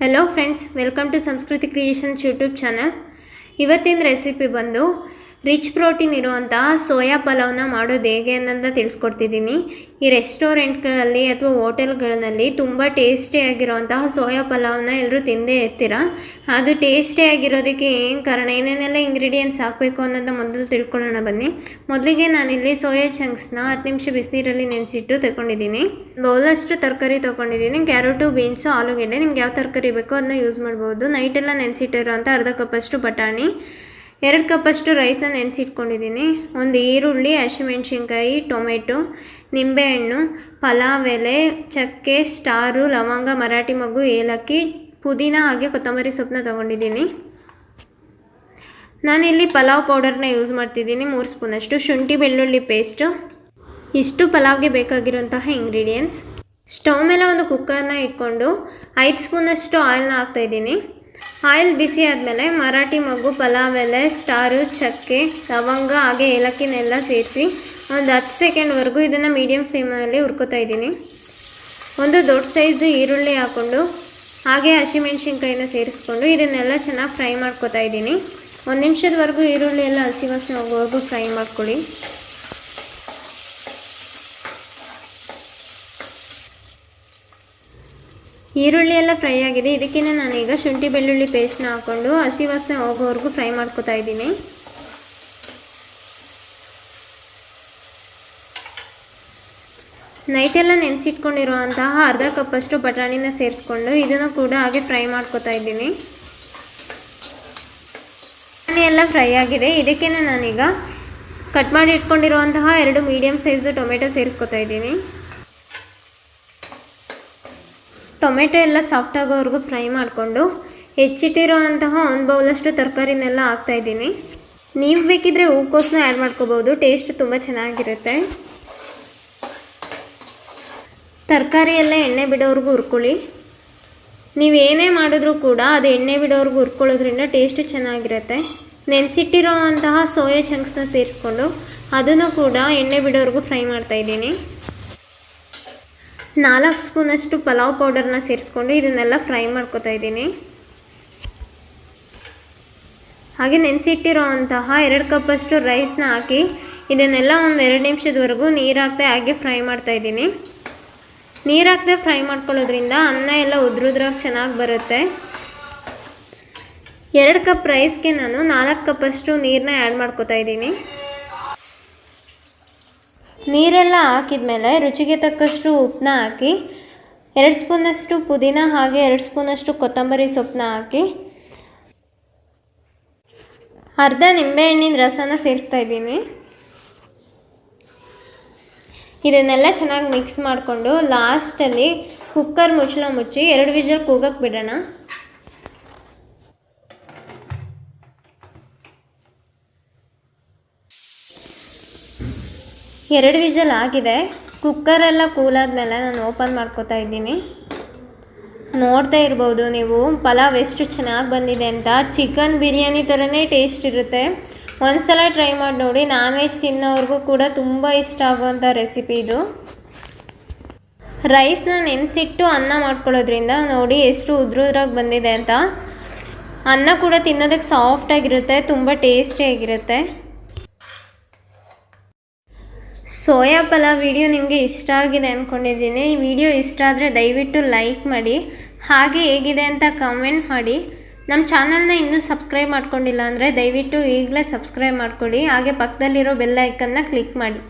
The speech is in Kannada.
ಹಲೋ ಫ್ರೆಂಡ್ಸ್, ವೆಲ್ಕಮ್ ಟು ಸಂಸ್ಕೃತಿ ಕ್ರಿಯೇಷನ್ಸ್ ಯೂಟ್ಯೂಬ್ ಚಾನಲ್. ಇವತ್ತಿನ ರೆಸಿಪಿ ಬಂದು ರಿಚ್ ಪ್ರೋಟೀನ್ ಇರುವಂತಹ ಸೋಯಾ ಪಲಾವ್ನ ಮಾಡೋದು ಹೇಗೆ ಅನ್ನೋದನ್ನ ತಿಳಿಸ್ಕೊಡ್ತಿದ್ದೀನಿ. ಈ ರೆಸ್ಟೋರೆಂಟ್ಗಳಲ್ಲಿ ಅಥವಾ ಹೋಟೆಲ್ಗಳಲ್ಲಿ ತುಂಬ ಟೇಸ್ಟಿಯಾಗಿರುವಂತಹ ಸೋಯಾ ಪಲಾವ್ನ ಎಲ್ಲರೂ ತಿಂದೇ ಇರ್ತೀರ. ಅದು ಟೇಸ್ಟಿಯಾಗಿರೋದಕ್ಕೆ ಏನು ಕಾರಣ, ಏನೇನೆಲ್ಲ ಇಂಗ್ರೀಡಿಯೆಂಟ್ಸ್ ಹಾಕಬೇಕು ಅನ್ನೋದನ್ನ ಮೊದಲು ತಿಳ್ಕೊಳ್ಳೋಣ ಬನ್ನಿ. ಮೊದಲಿಗೆ ನಾನಿಲ್ಲಿ ಸೋಯಾ ಚಂಕ್ಸ್ನ 10 ನಿಮಿಷ ಬಿಸಿನೀರಲ್ಲಿ ನೆನೆಸಿಟ್ಟು ತಗೊಂಡಿದ್ದೀನಿ. ಬೌಲಷ್ಟು ತರಕಾರಿ ತೊಗೊಂಡಿದ್ದೀನಿ. ಕ್ಯಾರೆಟು, ಬೀನ್ಸು, ಆಲೂಗೆಡ್ಡೆ, ನಿಮ್ಗೆ ಯಾವ ತರಕಾರಿ ಬೇಕೋ ಅದನ್ನ ಯೂಸ್ ಮಾಡ್ಬೋದು. ನೈಟೆಲ್ಲ ನೆನೆಸಿಟ್ಟಿರೋಂಥ ಅರ್ಧ ಕಪ್ಪಷ್ಟು ಬಟಾಣಿ, 2 ಕಪ್ಪಷ್ಟು ರೈಸ್ನ ನೆನೆಸಿಟ್ಕೊಂಡಿದ್ದೀನಿ. ಒಂದು ಈರುಳ್ಳಿ, ಹಸಿಮೆಣ್ಸಿನ್ಕಾಯಿ, ಟೊಮೆಟೊ, ನಿಂಬೆಹಣ್ಣು, ಪಲಾವ್ ಎಲೆ, ಚಕ್ಕೆ, ಸ್ಟಾರು, ಲವಂಗ, ಮರಾಠಿ ಮೊಗ್ಗು, ಏಲಕ್ಕಿ, ಪುದೀನ ಹಾಗೆ ಕೊತ್ತಂಬರಿ ಸೊಪ್ಪನ್ನ ತೊಗೊಂಡಿದ್ದೀನಿ. ನಾನಿಲ್ಲಿ ಪಲಾವ್ ಪೌಡರ್ನ ಯೂಸ್ ಮಾಡ್ತಿದ್ದೀನಿ 3 ಸ್ಪೂನಷ್ಟು. ಶುಂಠಿ ಬೆಳ್ಳುಳ್ಳಿ ಪೇಸ್ಟು. ಇಷ್ಟು ಪಲಾವ್ಗೆ ಬೇಕಾಗಿರುವಂತಹ ಇಂಗ್ರೀಡಿಯೆಂಟ್ಸ್. ಸ್ಟವ್ ಮೇಲೆ ಒಂದು ಕುಕ್ಕರ್ನ ಇಟ್ಕೊಂಡು 5 ಸ್ಪೂನಷ್ಟು ಆಯಿಲ್ನ ಹಾಕ್ತಾಯಿದ್ದೀನಿ. ಆಯಿಲ್ ಬಿಸಿ ಆದಮೇಲೆ ಮರಾಠಿ ಮೊಗ್ಗು, ಪಲಾವ್ ಎಲೆ, ಸ್ಟಾರು, ಚಕ್ಕೆ, ಲವಂಗ ಹಾಗೆ ಏಲಕ್ಕಿನೆಲ್ಲ ಸೇರಿಸಿ ಒಂದು 10 ಸೆಕೆಂಡ್ವರೆಗೂ ಇದನ್ನು ಮೀಡಿಯಮ್ ಫ್ಲೇಮಲ್ಲಿ ಹುರ್ಕೋತಾ ಇದ್ದೀನಿ. ಒಂದು ದೊಡ್ಡ ಸೈಜ್ದು ಈರುಳ್ಳಿ ಹಾಕ್ಕೊಂಡು ಹಾಗೆ ಹಸಿಮೆಣ್ಸಿನ್ಕಾಯಿನ ಸೇರಿಸ್ಕೊಂಡು ಇದನ್ನೆಲ್ಲ ಚೆನ್ನಾಗಿ ಫ್ರೈ ಮಾಡ್ಕೋತಾ ಇದ್ದೀನಿ. 1 ನಿಮಿಷದವರೆಗೂ ಈರುಳ್ಳಿ ಎಲ್ಲ ಹಸಿ ವಾಸನೆ ಹೋಗೋವರೆಗೂ ಫ್ರೈ ಮಾಡ್ಕೊಳ್ಳಿ. ಈರುಳ್ಳಿ ಎಲ್ಲ ಫ್ರೈ ಆಗಿದೆ. ಇದಕ್ಕೇ ನಾನೀಗ ಶುಂಠಿ ಬೆಳ್ಳುಳ್ಳಿ ಪೇಸ್ಟ್ನ ಹಾಕ್ಕೊಂಡು ಹಸಿ ವಾಸನೆ ಹೋಗೋವರೆಗೂ ಫ್ರೈ ಮಾಡ್ಕೋತಾ ಇದ್ದೀನಿ. ನೈಟೆಲ್ಲ ನೆನೆಸಿಟ್ಕೊಂಡಿರುವಂತಹ ಅರ್ಧ ಕಪ್ಪಷ್ಟು ಬಟಾಣಿನ ಸೇರಿಸ್ಕೊಂಡು ಇದನ್ನು ಕೂಡ ಹಾಗೆ ಫ್ರೈ ಮಾಡ್ಕೋತಾ ಇದ್ದೀನಿ. ಬಟಾಣಿ ಎಲ್ಲ ಫ್ರೈ ಆಗಿದೆ. ಇದಕ್ಕೇ ನಾನೀಗ ಕಟ್ ಮಾಡಿ ಇಟ್ಕೊಂಡಿರುವಂತಹ 2 ಮೀಡಿಯಮ್ ಸೈಜು ಟೊಮೆಟೊ ಸೇರಿಸ್ಕೋತಾ ಇದ್ದೀನಿ. ಟೊಮೆಟೊ ಎಲ್ಲ ಸಾಫ್ಟ್ ಆಗೋವರೆಗೂ ಫ್ರೈ ಮಾಡಿಕೊಂಡು ಹೆಚ್ಚಿಟ್ಟಿರೋಂತಹ 1 ಬೌಲಷ್ಟು ತರಕಾರಿನೆಲ್ಲ ಹಾಕ್ತಾಯಿದ್ದೀನಿ. ನೀವು ಬೇಕಿದ್ದರೆ ಹೂಕೋಸನ್ನ ಆ್ಯಡ್ ಮಾಡ್ಕೋಬೋದು, ಟೇಸ್ಟ್ ತುಂಬ ಚೆನ್ನಾಗಿರುತ್ತೆ. ತರಕಾರಿ ಎಲ್ಲ ಎಣ್ಣೆ ಬಿಡೋವರೆಗೂ ಹುರ್ಕೊಳ್ಳಿ. ನೀವು ಏನೇ ಮಾಡಿದ್ರೂ ಕೂಡ ಅದು ಎಣ್ಣೆ ಬಿಡೋವರೆಗೂ ಹುರ್ಕೊಳ್ಳೋದ್ರಿಂದ ಟೇಸ್ಟ್ ಚೆನ್ನಾಗಿರುತ್ತೆ. ನೆನೆಸಿಟ್ಟಿರೋಂತಹ ಸೋಯಾ ಚಂಕ್ಸ್ನ ಸೇರಿಸ್ಕೊಂಡು ಅದನ್ನು ಕೂಡ ಎಣ್ಣೆ ಬಿಡೋವರೆಗೂ ಫ್ರೈ ಮಾಡ್ತಾಯಿದ್ದೀನಿ. 4 ಸ್ಪೂನಷ್ಟು ಪಲಾವ್ ಪೌಡರ್ನ ಸೇರಿಸ್ಕೊಂಡು ಇದನ್ನೆಲ್ಲ ಫ್ರೈ ಮಾಡ್ಕೋತಾ ಇದ್ದೀನಿ. ಹಾಗೆ ನೆನೆಸಿಟ್ಟಿರೋಂತಹ 2 ಕಪ್ಪಷ್ಟು ರೈಸ್ನ ಹಾಕಿ ಇದನ್ನೆಲ್ಲ ಒಂದು 2 ನಿಮಿಷದವರೆಗೂ ನೀರು ಹಾಕ್ದೆ ಹಾಗೆ ಫ್ರೈ ಮಾಡ್ತಾಯಿದ್ದೀನಿ. ನೀರು ಹಾಕ್ದೆ ಫ್ರೈ ಮಾಡ್ಕೊಳ್ಳೋದ್ರಿಂದ ಅನ್ನ ಎಲ್ಲ ಉದ್ರುದ್ರಾಗಿ ಚೆನ್ನಾಗಿ ಬರುತ್ತೆ. 2 ಕಪ್ ರೈಸ್ಗೆ ನಾನು 4 ಕಪ್ಪಷ್ಟು ನೀರನ್ನ ಆ್ಯಡ್ ಮಾಡ್ಕೋತಾ ಇದ್ದೀನಿ. ನೀರೆಲ್ಲ ಹಾಕಿದ್ಮೇಲೆ ರುಚಿಗೆ ತಕ್ಕಷ್ಟು ಉಪ್ಪನ್ನ ಹಾಕಿ 2 ಸ್ಪೂನಷ್ಟು ಪುದೀನ ಹಾಗೆ 2 ಸ್ಪೂನಷ್ಟು ಕೊತ್ತಂಬರಿ ಸೊಪ್ಪನ್ನ ಹಾಕಿ ಅರ್ಧ ನಿಂಬೆಹಣ್ಣಿನ ರಸನ ಸೇರಿಸ್ತಾ ಇದ್ದೀನಿ. ಇದನ್ನೆಲ್ಲ ಚೆನ್ನಾಗಿ ಮಿಕ್ಸ್ ಮಾಡಿಕೊಂಡು ಲಾಸ್ಟಲ್ಲಿ ಕುಕ್ಕರ್ ಮುಚ್ಚಳ ಮುಚ್ಚಿ 2 ವಿಷಲ್ ಕೂಗಕ್ಕೆ ಬಿಡೋಣ. ಎರಡು ವಿಷಲ್ ಆಗಿದೆ. ಕುಕ್ಕರೆಲ್ಲ ಕೂಲಾದ್ಮೇಲೆ ನಾನು ಓಪನ್ ಮಾಡ್ಕೋತಾ ಇದ್ದೀನಿ. ನೋಡ್ತಾ ಇರ್ಬೋದು ನೀವು ಪಲಾವ್ ಎಷ್ಟು ಚೆನ್ನಾಗಿ ಬಂದಿದೆ ಅಂತ. ಚಿಕನ್ ಬಿರಿಯಾನಿ ಥರನೇ ಟೇಸ್ಟ್ ಇರುತ್ತೆ. ಒಂದು ಸಲ ಟ್ರೈ ಮಾಡಿ ನೋಡಿ. ನಾನ್ ವೆಜ್ ತಿನ್ನೋವ್ರಿಗೂ ಕೂಡ ತುಂಬ ಇಷ್ಟ ಆಗುವಂಥ ರೆಸಿಪಿ ಇದು. ರೈಸ್ನ ನೆನೆಸಿಟ್ಟು ಅನ್ನ ಮಾಡ್ಕೊಳ್ಳೋದ್ರಿಂದ ನೋಡಿ ಎಷ್ಟು ಉದ್ರುದ್ರಾಗಿ ಬಂದಿದೆ ಅಂತ. ಅನ್ನ ಕೂಡ ತಿನ್ನೋದಕ್ಕೆ ಸಾಫ್ಟಾಗಿರುತ್ತೆ, ತುಂಬ ಟೇಸ್ಟಿಯಾಗಿರುತ್ತೆ. ಸೋಯಾ ಪಲಾವ್ ವಿಡಿಯೋ ನಿಮಗೆ ಇಷ್ಟ ಆಗಿದೆ ಅಂದ್ಕೊಂಡಿದ್ದೀನಿ. ಈ ವಿಡಿಯೋ ಇಷ್ಟ ಆದರೆ ದಯವಿಟ್ಟು ಲೈಕ್ ಮಾಡಿ, ಹಾಗೆ ಹೇಗಿದೆ ಅಂತ ಕಮೆಂಟ್ ಮಾಡಿ. ನಮ್ಮ ಚಾನಲ್ನ ಇನ್ನೂ ಸಬ್ಸ್ಕ್ರೈಬ್ ಮಾಡ್ಕೊಂಡಿಲ್ಲ ಅಂದರೆ ದಯವಿಟ್ಟು ಈಗಲೇ ಸಬ್ಸ್ಕ್ರೈಬ್ ಮಾಡ್ಕೊಳ್ಳಿ. ಹಾಗೆ ಪಕ್ಕದಲ್ಲಿರೋ ಬೆಲ್ ಐಕನ್ನ ಕ್ಲಿಕ್ ಮಾಡಿ.